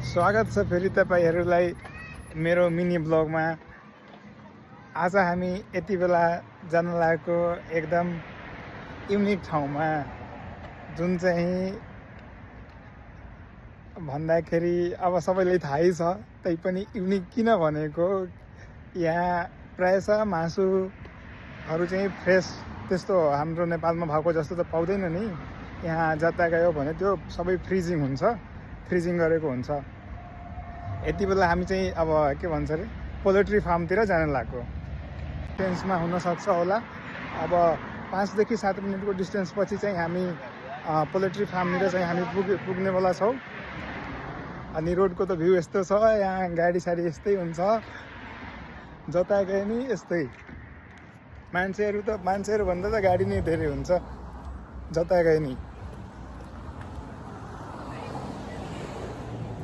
स्वागत छ फेरि तपाईहरुलाई मेरो मिनी ब्लगमा। आज हामी यति बेला जान लागेको एकदम युनिक ठाउँमा, जुन चाहिँ भन्दाखेरि अब सबैलाई थाहै छ, तैपनि युनिक किन भनेको यहाँ प्रायः मासुहरू चाहिँ फ्रेस त्यस्तो हाम्रो नेपालमा भएको जस्तो त पाउँदैन नि। यहाँ जता गयो भने त्यो सबै फ्रिजिङ हुन्छ, फ्रिजिङ गरेको हुन्छ। यति बेला हामी चाहिँ अब के भन्छ अरे पोल्ट्री फार्मतिर जान लागेको। डिस्टेन्समा हुनसक्छ होला, अब 5 देखि 7 मिनटको डिस्टेन्स पछि चाहिँ हामी पोल्ट्री फार्मतिर चाहिँ हामी पुग्नेवाला छौँ। अनि रोडको त भ्यू यस्तो छ, यहाँ गाडी साडी यस्तै हुन्छ, जता गए नि यस्तै। मान्छेहरू भन्दा त गाडी नै धेरै हुन्छ जता गए नि।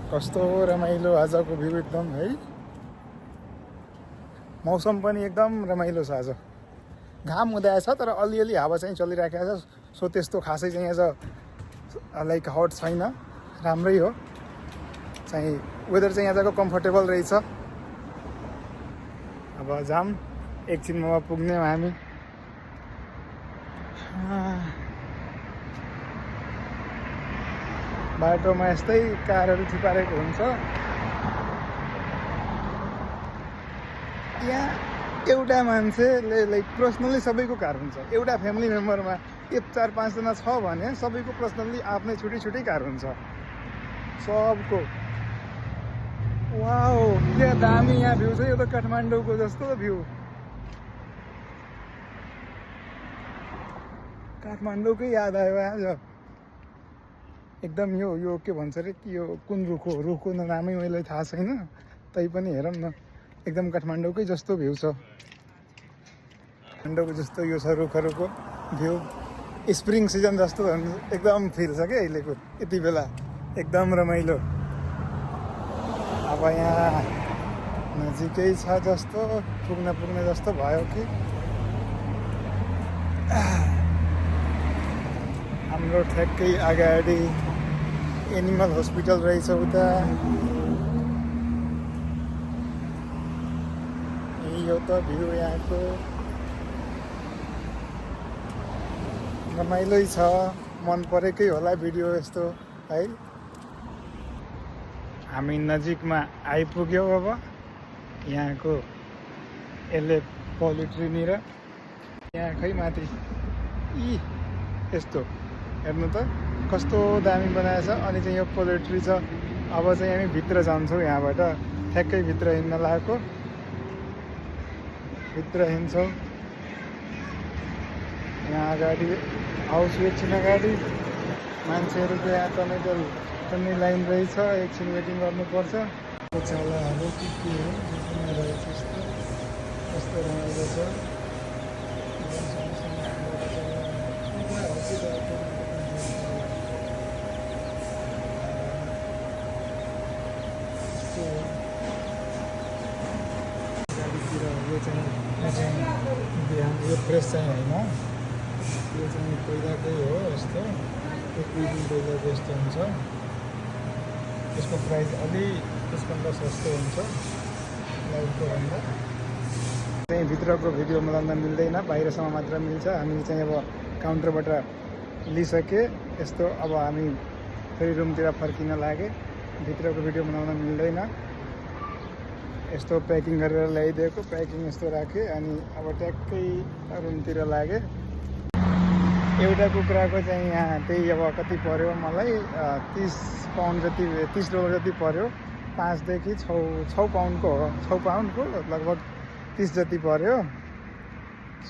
कस्तो रमाइलो आजको भ्यू एकदम है। मौसम पनि एकदम रमाइलो छ आज। घाम हुँदैछ तर अलिअलि हावा चाहिँ चलिराखेको छ, सो त्यस्तो खासै चाहिँ आज लाइक हट छैन, राम्रै हो चाहिँ। वेदर चाहिँ आजको कम्फर्टेबल रहेछ। अब जाम एकछिनमा पुग्ने हामी। बाटोमा यस्तै कारहरू थुपारेको हुन्छ। यहाँ एउटा मान्छेले लाइक पर्सनली सबैको कार हुन्छ। एउटा फ्यामिली मेम्बरमा 4-5 जना छ भने सबैको पर्सनली आफ्नै छुट्टै कार हुन्छ सबको। वाओ क्या दामी यहाँ भ्यू छ। यो त काठमाडौँको जस्तो भ्यू, काठमाडौँकै याद आयो आज एकदम। यो के भन्छ अरे कि यो कुन रुखको नामै मैले थाहा छैन, तैपनि हेरौँ न, एकदम काठमाडौँकै जस्तो भ्यू छ। काठमाडौँको जस्तो यो छ रुखहरूको भ्यू। स्प्रिङ सिजन जस्तो एकदम फिल छ क्या अहिलेको यति बेला, एकदम रमाइलो। अब यहाँ नजिकै छ जस्तो, पुग्ने जस्तो भयो कि। हाम्रो ठ्याक्कै अगाडि एनिमल हस्पिटल रहेछ उता। यो त भ्यू यहाँको रमाइलै छ, मन परेकै होला भिडियो यस्तो है। हामी नजिकमा आइपुग्यौँ। अब यहाँको यसले पोल्ट्रीनिर यहाँ खै माथि यस्तो हेर्नु त कस्तो दामी बनाएछ। अनि चाहिँ यो पोल्ट्री छ। अब चाहिँ हामी भित्र जान्छौँ, यहाँबाट ठ्याक्कै भित्र हिँड्न लागेको। भित्र हिँड्छौँ। यहाँ अगाडि हाउस एकछिन अगाडि मान्छेहरूको यहाँ टन्नै लाइन रहेछ, एकछिन वेटिङ गर्नुपर्छ। चलाहरू के हो रहेछ यस्तो, कस्तो रमाइलो छ। यो चाहिँ बिहान यो फ्रेस चाहिँ होइन, यो चाहिँ पहिलाकै हो यस्तो, 1-2 दिन पहिलाको यस्तो हुन्छ। यसको प्राइस अलि त्यसभन्दा सस्तो हुन्छ लाइटको भन्दा। चाहिँ भित्रको भिडियो बनाउन मिल्दैन, बाहिरसम्म मात्र मिल्छ। हामी चाहिँ अब काउन्टरबाट लिइसके यस्तो। अब हामी फेरि रुमतिर फर्किन लागे, भित्रको भिडियो बनाउन मिल्दैन। यस्तो प्याकिङ गरेर ल्याइदिएको, प्याकिङ यस्तो राखेँ। अनि अब ट्याक्कै रुमतिर लागेँ। एउटा कुखुराको चाहिँ यहाँ त्यही अब कति पर्यो मलाई, 30 पाउन्ड जति, $30 जति पर्यो। 5 देखि 6 पाउन्डको हो, 6 पाउन्डको लगभग 30 जति पर्यो।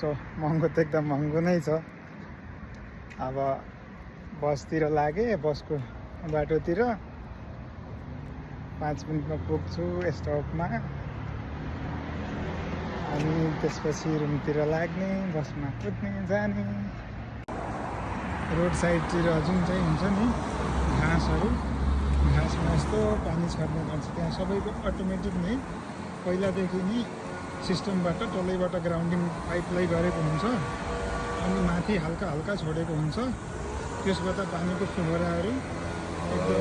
सो महँगो त एकदम महँगो नै छ। अब बसतिर लागेँ, बसको बाटोतिर 5 मिनटमा पुग्छु स्टपमा। अनि त्यसपछि रुमतिर लाग्ने, बसमा कुद्ने जाने। रोड साइडतिर जुन चाहिँ हुन्छ नि घाँसहरू, घाँसमा यस्तो पानी छर्ने गर्छ। त्यहाँ सबैको अटोमेटिक नै पहिलादेखि नै सिस्टमबाट टल्लैबाट ग्राउन्डिङ पाइपलाई गरेको हुन्छ। अनि माथि हल्का हल्का छोडेको हुन्छ, त्यसबाट पानीको फोहराहरू एकदम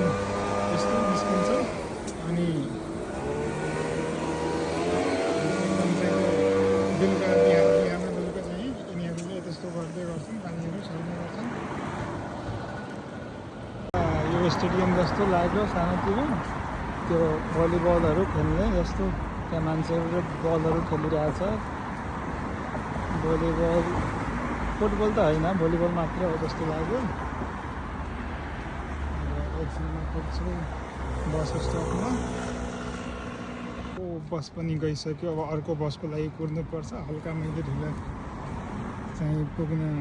यस्तो निस्किन्छ। स्टेडियम जस्तो लाग्यो सानोतिनो त्यो भलिबलहरू खेल्ने यस्तो त्यहाँ मान्छेहरू बलहरू खेलिरहेछ भलिबल फुटबल त होइन भलिबल मात्रै हो जस्तो लाग्यो एकछिनमा पुग्छु बस स्टपमा बस पनि गइसक्यो अब अर्को बसको लागि कुर्नुपर्छ हल्का मैले ढिला चाहिँ पुग्न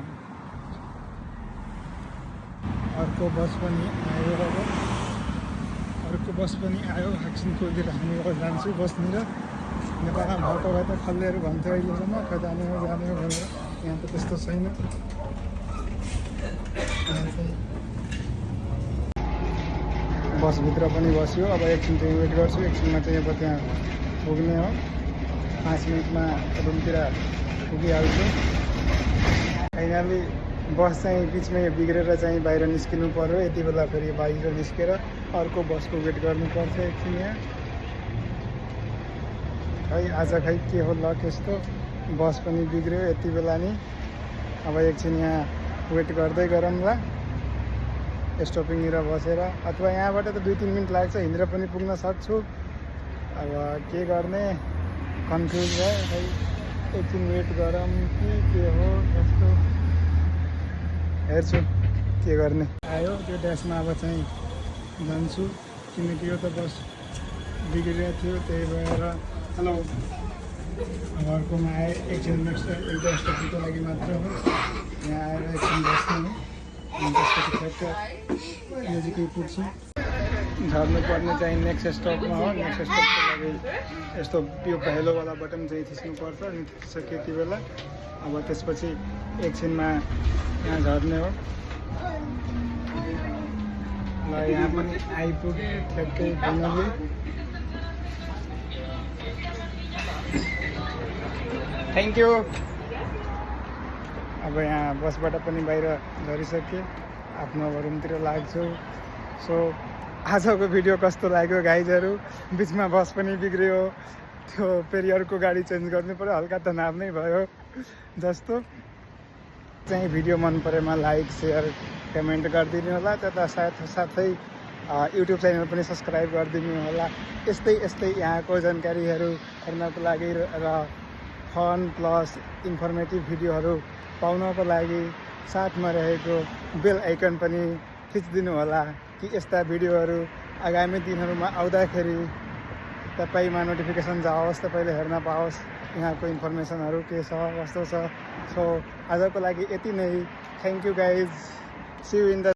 अर्को बस पनि आयो अब अर्को बस पनि आयो एकछिन कुदेर हामी अब जान्छु बसनिर नेपालमा भएको भए त खल्लेहरू भन्थ्यो अहिलेसम्म खै जाने हो भनेर यहाँ त त्यस्तो छैन बसभित्र पनि बस्यो अब एकछिन चाहिँ वेट गर्छु एकछिनमा चाहिँ अब त्यहाँ पुग्ने हो 5 मिनटमा रुमतिर पुगिहाल्छु फाइनली बस चाहिँ बिचमै बिग्रेर चाहिँ बाहिर निस्किनु पर्यो यति बेला फेरि बाहिर निस्केर अर्को बसको वेट गर्नुपर्छ एकछिन यहाँ खै आज खै के हो लक यस्तो बस पनि बिग्रियो यति बेला नि अब एकछिन यहाँ वेट गर्दै गरौँला स्टपिङनिर बसेर अथवा यहाँबाट त 2-3 मिनट लाग्छ हिँडेर पनि पुग्न सक्छु अब के गर्ने कन्फ्युज भयो खै एकछिन वेट गरौँ कि के हो यस्तो हेर्छु के गर्ने आयो त्यो ड्यासमा अब चाहिँ जान्छु किनकि यो त बस बिग्रिरहेको थियो त्यही भएर हेलो अब अर्कोमा आएँ एकछिन नेक्स्ट एउटा स्टपको लागि मात्र हो यहाँ आएर एकछिन बस्नु हो अनि त्यसपछि ठ्याक्क नजिकै पुग्छु झर्नुपर्ने चाहिँ नेक्स्ट स्टपमा हो नेक्स्ट स्टपको लागि यस्तो यो पहेँलोवाला बटन चाहिँ थिच्नुपर्छ अनि थिचिसक्यो यति बेला अब त्यसपछि एकछिनमा यहाँ झर्ने हो ल यहाँ पनि आइपुगेँ ठ्याक्कै फाइनली थ्याङ्क यू अब यहाँ बसबाट पनि बाहिर झरिसकेँ आफ्नो रुमतिर लाग्छु सो आजको भिडियो कस्तो लाग्यो गाइजहरू बिचमा बस पनि बिग्रियो त्यो फेरि अर्को गाडी चेन्ज गर्नु पऱ्यो हल्का तनाव नै भयो जस्तो चाहिँ भिडियो मन परेमा लाइक सेयर कमेन्ट गरिदिनु होला त्यता साथै युट्युब च्यानल पनि सब्सक्राइब गरिदिनु होला यस्तै यहाँको जानकारीहरू हेर्नको लागि र फन प्लस इन्फर्मेटिभ भिडियोहरू पाउनको लागि साथमा रहेको बेल आइकन पनि थिचिदिनु होला कि यस्ता भिडियोहरू आगामी दिनहरूमा आउँदाखेरि तपाईँमा नोटिफिकेसन जाओस् तपाईँले हेर्न पाओस् यहाँको इन्फर्मेसनहरू के छ कस्तो छ सो आजको लागि यति नै thank you guys see you in the